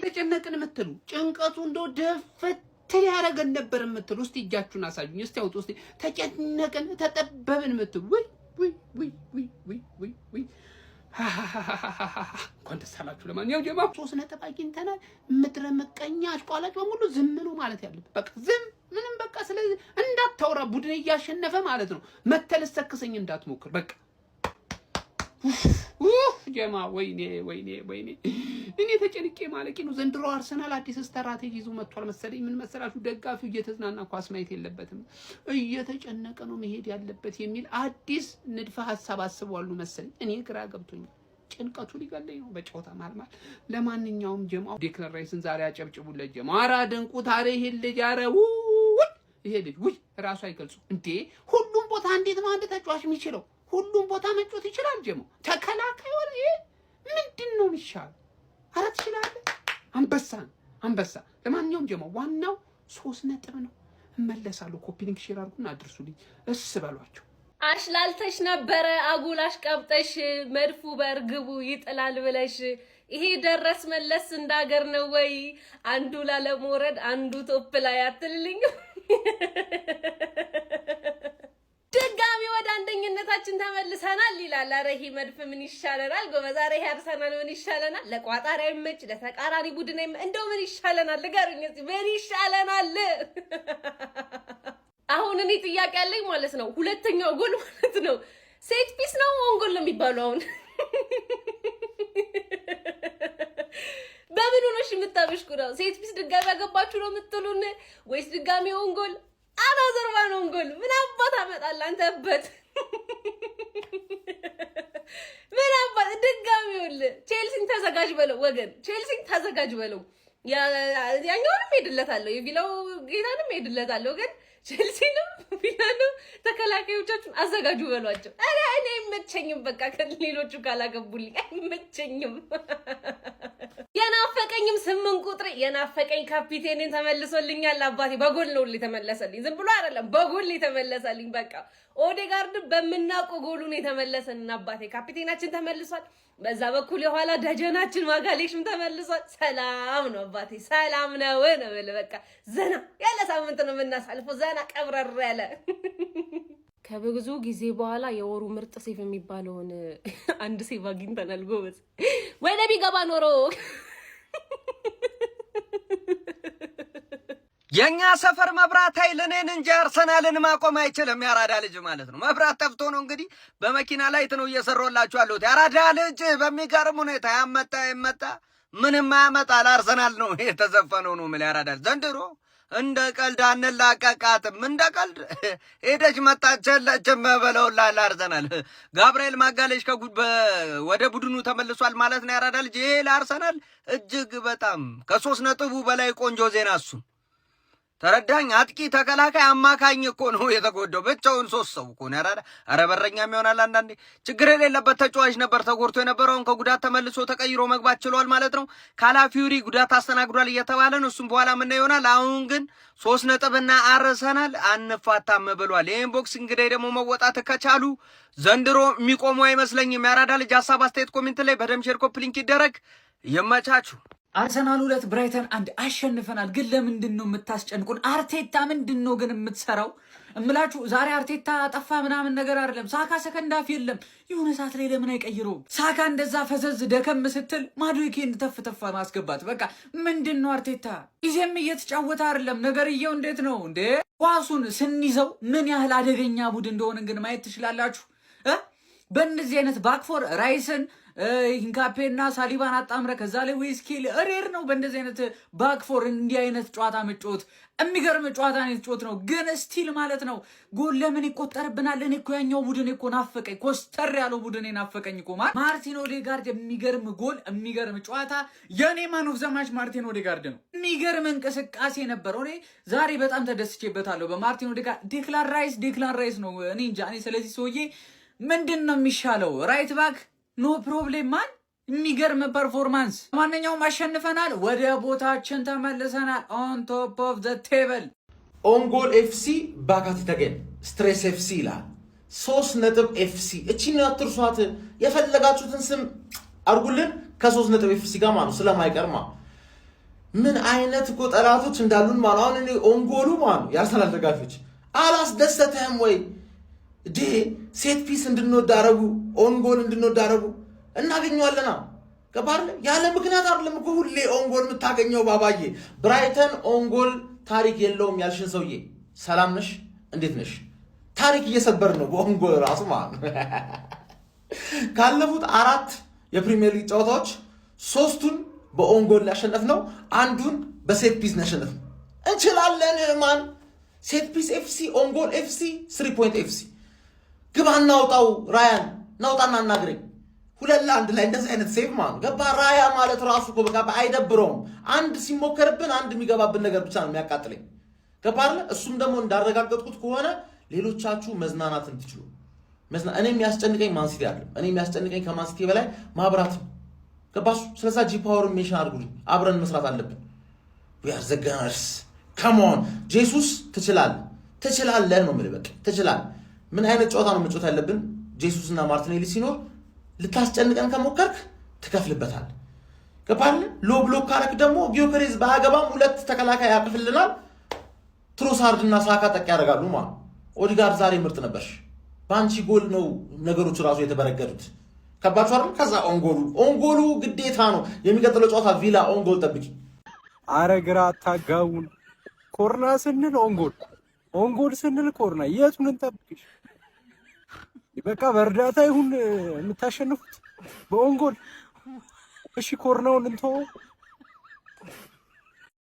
ተጨነቅን የምትሉ ጭንቀቱ እንደው ደፈት ያደረገን ነበር የምትሉ እስቲ እጃችሁን አሳዩኝ። እስቲ አውጡ። እስቲ ተጨነቅን ተጠበብን የምትሉ ወይ እንኳን ደስ አላችሁ። ለማንኛውም ጀማ 3 ነጥብ አግኝተናል። ምድረ ምቀኛ አሽቋላጭ በሙሉ ዝም ነው ማለት ያለበት። በቃ ዝም ምንም በቃ ስለዚህ እንዳታወራ ቡድን እያሸነፈ ማለት ነው። መተል ሰክሰኝ እንዳትሞክር በቃ ጀማ ወይኔ እኔ ተጨንቄ ማለቂ ነው። ዘንድሮ አርሰናል አዲስ ስትራቴጂ ይዞ መጥቷል መሰለኝ። ምን መሰላችሁ? ደጋፊው እየተዝናና ኳስ ማየት የለበትም እየተጨነቀ ነው መሄድ ያለበት የሚል አዲስ ንድፈ ሐሳብ አስበዋሉ መሰለኝ። እኔ ግራ ገብቶኛል። ጭንቀቱ ሊገለኝ ነው በጨዋታ ማልማል። ለማንኛውም ጀማው ዴክላን ራይስን ዛሬ አጨብጭቡለት ጀማ። አራ ደንቁት። አረ ይሄ ልጅ ይሄ ልጅ ራሱ አይገልጹ እንዴ! ሁሉም ቦታ እንዴት ነው አንድ ተጫዋች የሚችለው? ሁሉም ቦታ መጫወት ይችላል ጀማ። ተከላካይ ወር ምንድነው የሚሻል? አረ ትችላለህ አንበሳ። ለማንኛውም ጀማ ዋናው 3 ነጥብ ነው። እመለሳለሁ። ኮፒ ሊንክ ሼር አድርጉና አድርሱልኝ። በሏቸው። አሽላልተሽ ነበረ አጉላሽ ቀብጠሽ መድፉ በርግቡ ይጥላል ብለሽ ይሄ ደረስ መለስ እንዳገር ነው ወይ? አንዱ ላለመውረድ አንዱ ቶፕ ላይ አትልልኝ። ድጋሚ ወደ አንደኝነታችን ተመልሰናል ይላል። አረ ይሄ መድፍ ምን ይሻለናል? ጎበዝ አረ ይሄ አርሰናል ምን ይሻለናል? ለቋጣሪ አይመች፣ ለተቃራኒ ቡድን እንደው ምን ይሻለናል? ንገሩኝ እስኪ ምን ይሻለናል? አሁን እኔ ጥያቄ ያለኝ ማለት ነው ሁለተኛው ጎል ማለት ነው ሴት ፒስ ነው ኦን ጎል ነው የሚባለው? አሁን በምን ሆነሽ የምታበሽኩ ነው? ሴት ፒስ ድጋሚ ያገባችሁ ነው የምትሉን ወይስ ድጋሚ ኦን ጎል? አናዘርባ ነው ኦን ጎል። ምን አባት አመጣለህ አንተበት? ምን አባት ድጋሚ ወል ቼልሲን ተዘጋጅ በለው ወገን፣ ቼልሲን ተዘጋጅ በለው። ያኛውንም ሄድለታለሁ የቪላው ጌታንም ሄድለታለሁ ግን ቼልሲንም ቪላንም ተከላካዮቻችሁን አዘጋጁ በሏቸው። እኔ አይመቸኝም በቃ ከሌሎቹ ካላገቡልኝ አይመቸኝም። የናፈቀኝም 8 ቁጥር የናፈቀኝ ካፒቴኔን ተመልሶልኛል። አባቴ በጎል ነው የተመለሰልኝ፣ ዝም ብሎ አይደለም በጎል የተመለሰልኝ። በቃ ኦዴጋርድ በመናቆ ጎሉን የተመለሰልን አባቴ ካፒቴናችን ተመልሷል። በዛ በኩል የኋላ ደጀናችን ማጋሌሽም ተመልሷል። ሰላም ነው አባቴ ሰላም ነው በቃ ዘና ያለ ሳምንት ነው የምናሳልፈው። ዘና ቀብረር ያለ ከብዙ ጊዜ በኋላ የወሩ ምርጥ ሴፍ የሚባለውን አንድ ሴፍ አግኝተናል። ጎበዝ ወደ ቢገባ ኖሮ የኛ ሰፈር መብራት ኃይል እኔን እንጂ አርሰናልን ማቆም አይችልም። ያራዳ ልጅ ማለት ነው። መብራት ጠፍቶ ነው እንግዲህ በመኪና ላይ ነው እየሰራላችሁ ያሉት። ያራዳ ልጅ በሚገርም ሁኔታ ያመጣ ምንም ያመጣል። አርሰናል ነው የተዘፈነው ነው ማለት ያራዳ ዘንድሮ እንደ ቀልድ አንላቀቃትም። እንደ ቀልድ ሄደች መጣች መበለውላል አርሰናል። ጋብርኤል ማጋሌሽ ወደ ቡድኑ ተመልሷል ማለት ነው። ያራዳ ልጅ ይሄ ለአርሰናል እጅግ በጣም ከ3 ነጥቡ በላይ ቆንጆ ዜና እሱ ተረዳኝ። አጥቂ ተከላካይ አማካኝ እኮ ነው የተጎዳው። ብቻውን 3 ሰው እኮ ነው ያራዳ። አረ በረኛም ይሆናል አንዳንዴ። ችግር የሌለበት ተጫዋች ነበር ተጎድቶ የነበረውን ከጉዳት ተመልሶ ተቀይሮ መግባት ችሏል ማለት ነው። ካላፊዩሪ ጉዳት አስተናግዷል እየተባለ ነው። እሱም በኋላ ምን ይሆናል። አሁን ግን 3 ነጥብና አርሰናል አንፋታም ብሏል። ይሄን ቦክስ እንግዲህ ደግሞ መወጣት ከቻሉ ዘንድሮ የሚቆሙ አይመስለኝም። ያራዳ ልጅ ሐሳብ አስተያየት ኮሜንት ላይ በደም ሼር ኮፒ ሊንክ ይደረግ። ይመቻችሁ። አርሰናል 2 ብራይተን 1 አሸንፈናል። ግን ለምንድን ነው የምታስጨንቁን? አርቴታ ምንድን ነው ግን የምትሰራው እምላችሁ? ዛሬ አርቴታ ጠፋ ምናምን ነገር አይደለም። ሳካ ሰከንድ አፍ የለም። የሆነ ሰዓት ላይ ለምን አይቀይረውም? ሳካ እንደዛ ፈዘዝ ደከም ስትል ማዱኬን ተፍ ማስገባት በቃ ምንድን ነው አርቴታ? ይሄም እየተጫወተ አይደለም። ነገርየው እንዴት ነው እንዴ? ኳሱን ስንይዘው ምን ያህል አደገኛ ቡድን እንደሆነ ግን ማየት ትችላላችሁ። በእንደዚህ አይነት ባክፎር ራይስን ኢንካፔና ሳሊባን አጣምረ ከዛ ላይ ዊስኪል ሬር ነው። በእንደዚህ አይነት ባክፎር እንዲህ አይነት ጨዋታ መጫወት የሚገርም ጨዋታ ነው የተጫወት ነው። ግን ስቲል ማለት ነው ጎል ለምን ይቆጠርብናል? እኔ እኮ ያኛው ቡድን እኮ ናፈቀኝ። ኮስተር ያለው ቡድን ናፈቀኝ እኮ ማርቲን ኦዴጋርድ የሚገርም ጎል፣ የሚገርም ጨዋታ። የኔ ማን ኦፍ ዘ ማች ማርቲን ኦዴጋርድ ነው። የሚገርም እንቅስቃሴ ነበር። እኔ ዛሬ በጣም ተደስቼበታለሁ በማርቲን ኦዴጋርድ። ዴክላን ራይስ ነው። እኔ እንጃ። እኔ ስለዚህ ሰውዬ ምንድን ነው የሚሻለው? ራይት ባክ ኖ ፕሮብሌም ማን የሚገርም ፐርፎርማንስ። ማንኛውም አሸንፈናል። ወደ ቦታችን ተመልሰናል። ኦን ቶፕ ኦፍ ዘ ቴብል ኦንጎል ኤፍሲ ባካት ተገን ስትሬስ ኤፍሲ ይላል። 3 ነጥብ ኤፍሲ እቺን አትርሷት። የፈለጋችሁትን ስም አርጉልን ከ3 ነጥብ ኤፍሲ ጋር ማለት ስለማይቀርማ ምን አይነት እኮ ጠላቶች እንዳሉን ማለት አሁን እኔ ኦንጎሉ ማለት የአርሰናል ደጋፊዎች አላስደሰተህም ወይ? ሴት ፒስ እንድንወድ አደረጉ፣ ኦንጎል እንድንወድ አደረጉ። እናገኘዋለና ገባር ያለ ምክንያት አይደለም እኮ ሁሌ ኦንጎል የምታገኘው ባባዬ። ብራይተን ኦንጎል ታሪክ የለውም ያልሽን ሰውዬ ሰላም ነሽ? እንዴት ነሽ? ታሪክ እየሰበር ነው በኦንጎል ራሱ ማለት ካለፉት 4 የፕሪሚየር ሊግ ጨዋታዎች 3ቱን በኦንጎል ያሸነፍ ነው፣ አንዱን በሴት ፒስ ነው ያሸነፍ ነው። እንችላለን ማን ሴት ፒስ ኤፍሲ ኦንጎል ኤፍሲ 3 ፖይንት ኤፍሲ ግባ እናውጣው። ራያን ናውጣና እናግረኝ 2-1 ላይ እንደዚህ አይነት ሴቭ ማለት ገባ። ራያ ማለት ራሱ እኮ በቃ አይደብረውም። አንድ ሲሞከርብን አንድ የሚገባብን ነገር ብቻ ነው የሚያቃጥለኝ ገባ አይደል? እሱም ደግሞ እንዳረጋገጥኩት ከሆነ ሌሎቻችሁ መዝናናትን ትችሉ። እኔ የሚያስጨንቀኝ ማንሲቲ አይደለም። እኔ የሚያስጨንቀኝ ከማንሲቲ በላይ ማብራት ነው ገባሱ። ስለዛ ጂ ፓወር ሜሽን አድርጉልኝ። አብረን መስራት አለብን። we are the gunners come on ጄሱስ ትችላለህ ነው የምልህ። በቃ ትችላለህ። ምን አይነት ጨዋታ ነው መጫወት ያለብን? ጄሱስ እና ማርቲኔሊ ሲኖር ልታስጨንቀን ከሞከርክ ትከፍልበታል ገባል። ሎ ብሎክ ካረክ ደግሞ ጊዮከሬዝ ባያገባም 2 ተከላካይ ያቅፍልናል። ትሮሳርድ እና ሳካ ጠቅ ያደርጋሉ ማለት ኦዲጋርድ ዛሬ ምርጥ ነበርሽ። በአንቺ ጎል ነው ነገሮች ራሱ የተበረገዱት ከባችሁ አይደል? ከዛ ኦንጎሉ ግዴታ ነው። የሚቀጥለው ጨዋታ ቪላ ኦንጎል ጠብቂ። አረግራ አታጋውን። ኮርና ስንል ኦንጎል ስንል ኮርና የቱን እንጠብቅሽ? በቃ በእርዳታ ይሁን የምታሸንፉት በኦንጎል። እሺ ኮርናውን እንተው።